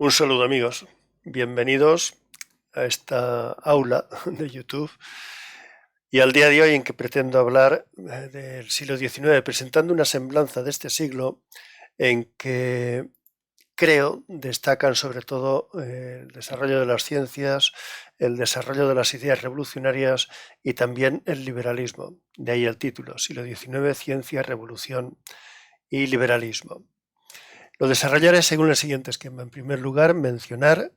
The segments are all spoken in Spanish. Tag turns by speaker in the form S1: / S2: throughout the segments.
S1: Un saludo amigos, bienvenidos a esta aula de YouTube y al día de hoy en que pretendo hablar del siglo XIX, presentando una semblanza de este siglo en que creo destacan sobre todo el desarrollo de las ciencias, el desarrollo de las ideas revolucionarias y también el liberalismo. De ahí el título, siglo XIX, ciencia, revolución y liberalismo. Lo desarrollaré según el siguiente esquema. En primer lugar, mencionar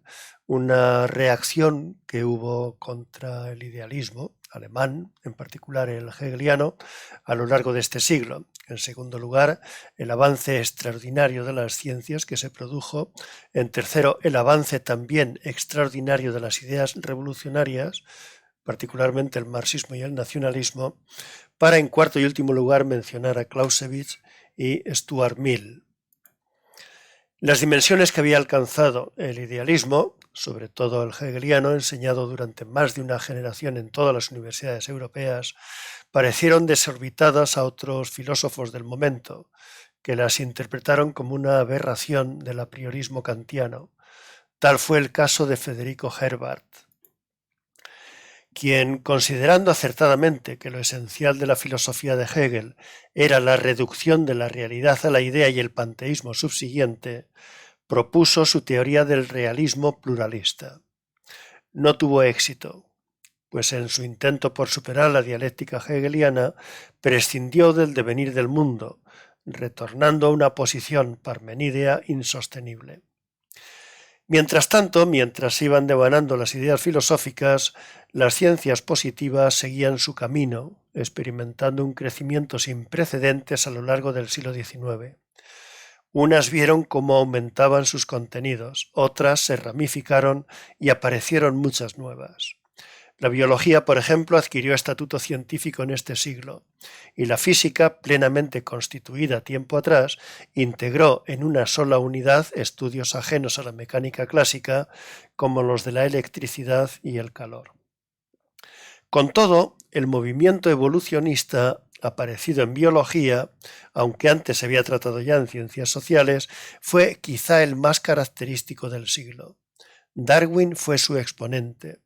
S1: una reacción que hubo contra el idealismo alemán, en particular el hegeliano, a lo largo de este siglo. En segundo lugar, el avance extraordinario de las ciencias que se produjo. En tercero, el avance también extraordinario de las ideas revolucionarias, particularmente el marxismo y el nacionalismo, para en cuarto y último lugar mencionar a Clausewitz y Stuart Mill. Las dimensiones que había alcanzado el idealismo, sobre todo el hegeliano, enseñado durante más de una generación en todas las universidades europeas, parecieron desorbitadas a otros filósofos del momento, que las interpretaron como una aberración del apriorismo kantiano. Tal fue el caso de Federico Herbart, quien, considerando acertadamente que lo esencial de la filosofía de Hegel era la reducción de la realidad a la idea y el panteísmo subsiguiente, propuso su teoría del realismo pluralista. No tuvo éxito, pues en su intento por superar la dialéctica hegeliana prescindió del devenir del mundo, retornando a una posición parmenidea insostenible. Mientras tanto, mientras iban devanando las ideas filosóficas, las ciencias positivas seguían su camino, experimentando un crecimiento sin precedentes a lo largo del siglo XIX. Unas vieron cómo aumentaban sus contenidos, otras se ramificaron y aparecieron muchas nuevas. La biología, por ejemplo, adquirió estatuto científico en este siglo, y la física, plenamente constituida tiempo atrás, integró en una sola unidad estudios ajenos a la mecánica clásica, como los de la electricidad y el calor. Con todo, el movimiento evolucionista aparecido en biología, aunque antes se había tratado ya en ciencias sociales, fue quizá el más característico del siglo. Darwin fue su exponente.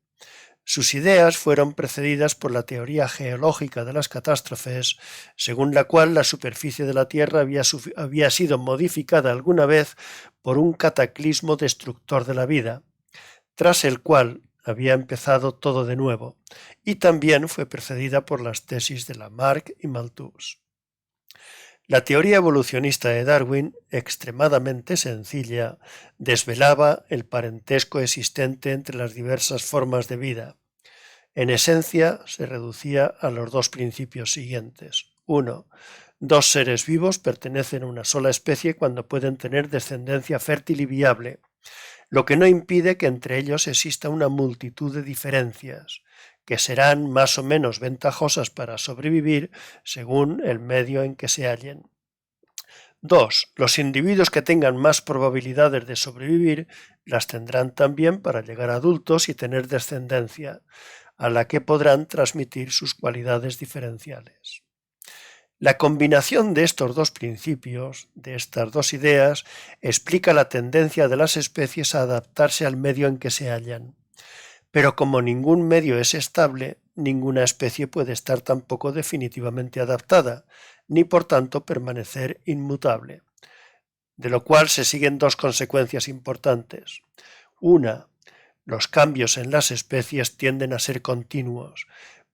S1: Sus ideas fueron precedidas por la teoría geológica de las catástrofes, según la cual la superficie de la Tierra había sido modificada alguna vez por un cataclismo destructor de la vida, tras el cual había empezado todo de nuevo, y también fue precedida por las tesis de Lamarck y Malthus. La teoría evolucionista de Darwin, extremadamente sencilla, desvelaba el parentesco existente entre las diversas formas de vida. En esencia, se reducía a los dos principios siguientes. 1. Dos seres vivos pertenecen a una sola especie cuando pueden tener descendencia fértil y viable, lo que no impide que entre ellos exista una multitud de diferencias, que serán más o menos ventajosas para sobrevivir según el medio en que se hallen. 2. Los individuos que tengan más probabilidades de sobrevivir las tendrán también para llegar a adultos y tener descendencia, a la que podrán transmitir sus cualidades diferenciales. La combinación de estos dos principios, de estas dos ideas, explica la tendencia de las especies a adaptarse al medio en que se hallan. Pero como ningún medio es estable, ninguna especie puede estar tampoco definitivamente adaptada, ni por tanto permanecer inmutable. De lo cual se siguen dos consecuencias importantes. Una, los cambios en las especies tienden a ser continuos,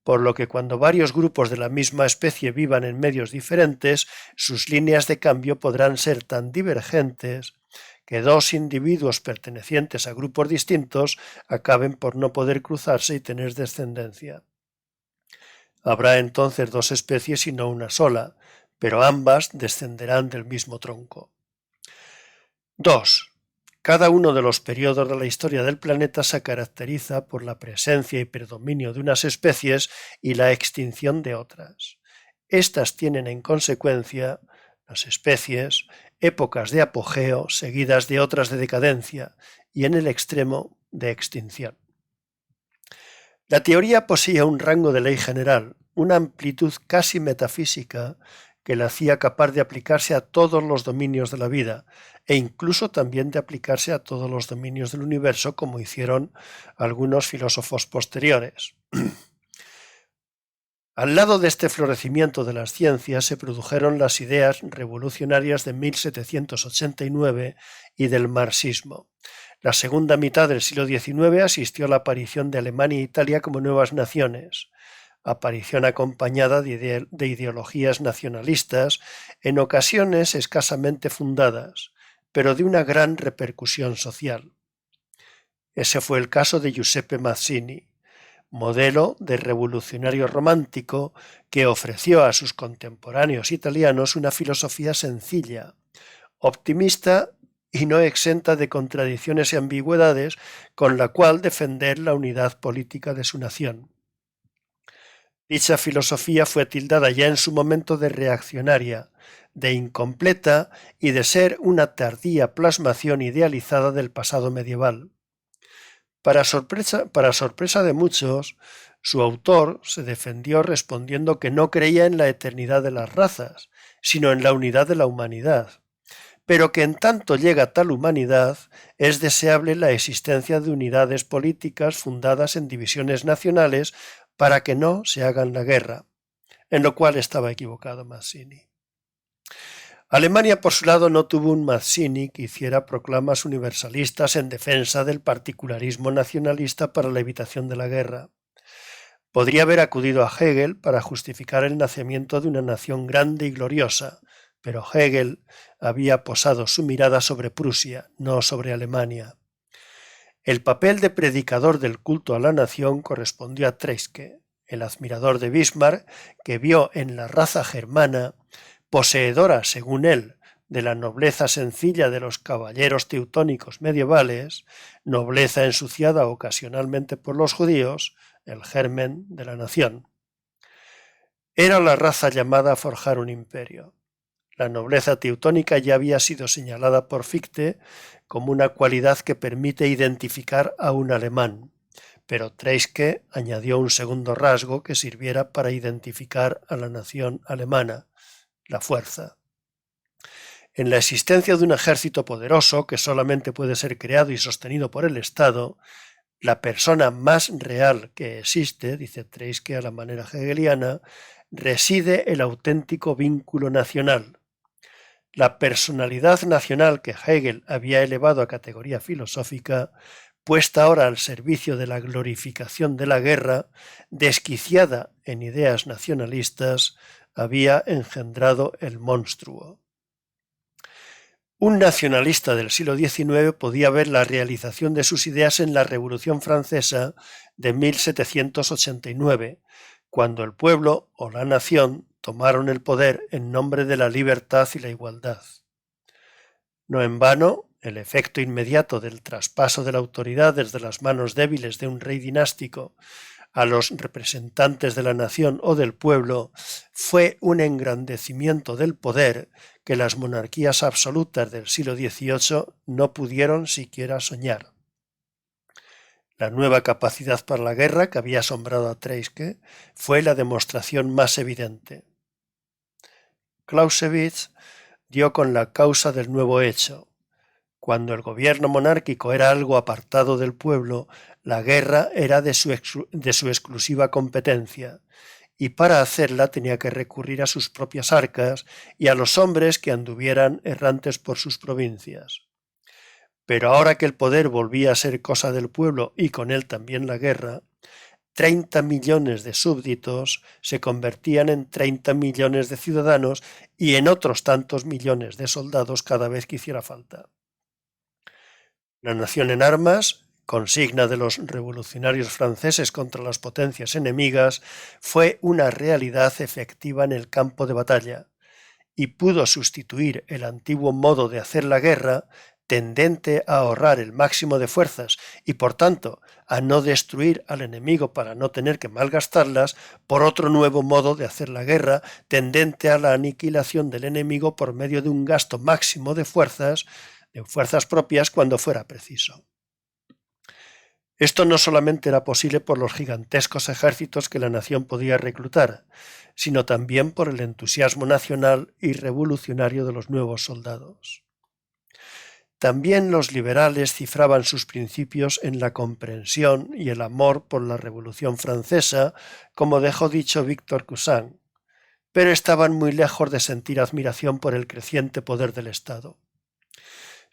S1: por lo que cuando varios grupos de la misma especie vivan en medios diferentes, sus líneas de cambio podrán ser tan divergentes que dos individuos pertenecientes a grupos distintos acaben por no poder cruzarse y tener descendencia. Habrá entonces dos especies y no una sola, pero ambas descenderán del mismo tronco. 2. Cada uno de los periodos de la historia del planeta se caracteriza por la presencia y predominio de unas especies y la extinción de otras. Estas tienen en consecuencia, las especies, épocas de apogeo seguidas de otras de decadencia y en el extremo de extinción. La teoría poseía un rango de ley general, una amplitud casi metafísica que la hacía capaz de aplicarse a todos los dominios de la vida e incluso también de aplicarse a todos los dominios del universo, como hicieron algunos filósofos posteriores. Al lado de este florecimiento de las ciencias se produjeron las ideas revolucionarias de 1789 y del marxismo. La segunda mitad del siglo XIX asistió a la aparición de Alemania e Italia como nuevas naciones, aparición acompañada de ideologías nacionalistas, en ocasiones escasamente fundadas, pero de una gran repercusión social. Ese fue el caso de Giuseppe Mazzini, modelo de revolucionario romántico que ofreció a sus contemporáneos italianos una filosofía sencilla, optimista y no exenta de contradicciones y ambigüedades, con la cual defender la unidad política de su nación. Dicha filosofía fue tildada ya en su momento de reaccionaria, de incompleta y de ser una tardía plasmación idealizada del pasado medieval. Para sorpresa de muchos, su autor se defendió respondiendo que no creía en la eternidad de las razas, sino en la unidad de la humanidad, pero que en tanto llega tal humanidad, es deseable la existencia de unidades políticas fundadas en divisiones nacionales para que no se hagan la guerra, en lo cual estaba equivocado Mazzini. Alemania, por su lado, no tuvo un Mazzini que hiciera proclamas universalistas en defensa del particularismo nacionalista para la evitación de la guerra. Podría haber acudido a Hegel para justificar el nacimiento de una nación grande y gloriosa, pero Hegel había posado su mirada sobre Prusia, no sobre Alemania. El papel de predicador del culto a la nación correspondió a Treitschke, el admirador de Bismarck, que vio en la raza germana, poseedora, según él, de la nobleza sencilla de los caballeros teutónicos medievales, nobleza ensuciada ocasionalmente por los judíos, el germen de la nación. Era la raza llamada a forjar un imperio. La nobleza teutónica ya había sido señalada por Fichte como una cualidad que permite identificar a un alemán, pero Treitschke añadió un segundo rasgo que sirviera para identificar a la nación alemana: la fuerza. En la existencia de un ejército poderoso que solamente puede ser creado y sostenido por el Estado, la persona más real que existe, dice Treitschke a la manera hegeliana, reside el auténtico vínculo nacional. La personalidad nacional que Hegel había elevado a categoría filosófica, puesta ahora al servicio de la glorificación de la guerra, desquiciada en ideas nacionalistas, había engendrado el monstruo. Un nacionalista del siglo XIX podía ver la realización de sus ideas en la Revolución Francesa de 1789, cuando el pueblo o la nación tomaron el poder en nombre de la libertad y la igualdad. No en vano, el efecto inmediato del traspaso de la autoridad desde las manos débiles de un rey dinástico a los representantes de la nación o del pueblo fue un engrandecimiento del poder que las monarquías absolutas del siglo XVIII no pudieron siquiera soñar. La nueva capacidad para la guerra que había asombrado a Treitschke fue la demostración más evidente. Clausewitz dio con la causa del nuevo hecho. Cuando el gobierno monárquico era algo apartado del pueblo, la guerra era de su exclusiva competencia, y para hacerla tenía que recurrir a sus propias arcas y a los hombres que anduvieran errantes por sus provincias. Pero ahora que el poder volvía a ser cosa del pueblo y con él también la guerra, 30 millones de súbditos se convertían en 30 millones de ciudadanos y en otros tantos millones de soldados cada vez que hiciera falta. La nación en armas, consigna de los revolucionarios franceses contra las potencias enemigas, fue una realidad efectiva en el campo de batalla y pudo sustituir el antiguo modo de hacer la guerra, tendente a ahorrar el máximo de fuerzas y por tanto a no destruir al enemigo para no tener que malgastarlas, por otro nuevo modo de hacer la guerra, tendente a la aniquilación del enemigo por medio de un gasto máximo de fuerzas propias cuando fuera preciso. Esto no solamente era posible por los gigantescos ejércitos que la nación podía reclutar, sino también por el entusiasmo nacional y revolucionario de los nuevos soldados. También los liberales cifraban sus principios en la comprensión y el amor por la Revolución Francesa, como dejó dicho Victor Cousin, pero estaban muy lejos de sentir admiración por el creciente poder del Estado.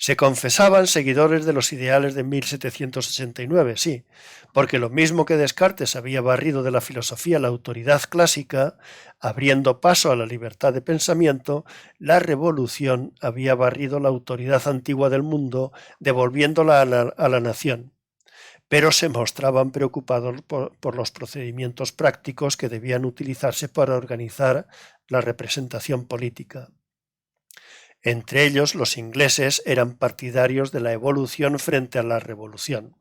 S1: Se confesaban seguidores de los ideales de 1789, sí, porque lo mismo que Descartes había barrido de la filosofía la autoridad clásica, abriendo paso a la libertad de pensamiento, la revolución había barrido la autoridad antigua del mundo, devolviéndola a la nación. Pero se mostraban preocupados por los procedimientos prácticos que debían utilizarse para organizar la representación política. Entre ellos, los ingleses eran partidarios de la evolución frente a la revolución.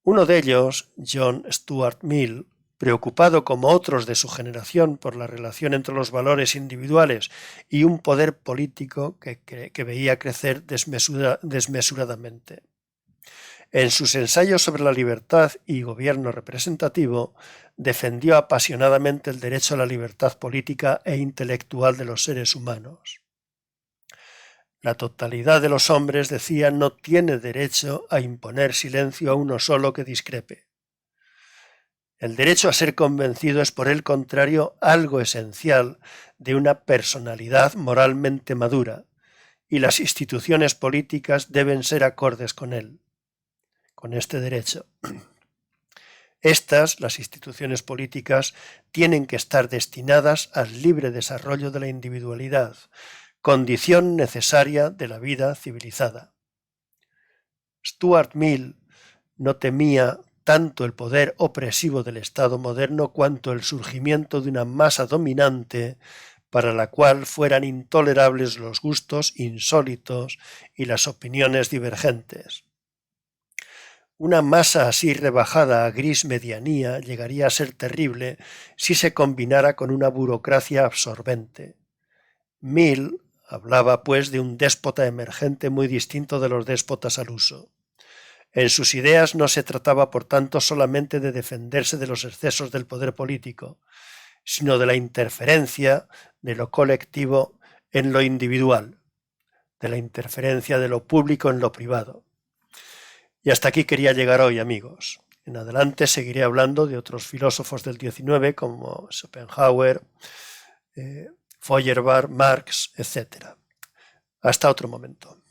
S1: Uno de ellos, John Stuart Mill, preocupado como otros de su generación por la relación entre los valores individuales y un poder político que veía crecer desmesuradamente. En sus ensayos sobre la libertad y gobierno representativo, defendió apasionadamente el derecho a la libertad política e intelectual de los seres humanos. La totalidad de los hombres, decía, no tiene derecho a imponer silencio a uno solo que discrepe. El derecho a ser convencido es, por el contrario, algo esencial de una personalidad moralmente madura, y las instituciones políticas deben ser acordes con él, con este derecho. Las instituciones políticas, tienen que estar destinadas al libre desarrollo de la individualidad, condición necesaria de la vida civilizada. Stuart Mill no temía tanto el poder opresivo del Estado moderno cuanto el surgimiento de una masa dominante para la cual fueran intolerables los gustos insólitos y las opiniones divergentes. Una masa así rebajada a gris medianía llegaría a ser terrible si se combinara con una burocracia absorbente. Mill hablaba, pues, de un déspota emergente muy distinto de los déspotas al uso. En sus ideas no se trataba, por tanto, solamente de defenderse de los excesos del poder político, sino de la interferencia de lo colectivo en lo individual, de la interferencia de lo público en lo privado. Y hasta aquí quería llegar hoy, amigos. En adelante seguiré hablando de otros filósofos del XIX como Schopenhauer, Feuerbach, Marx, etc. Hasta otro momento.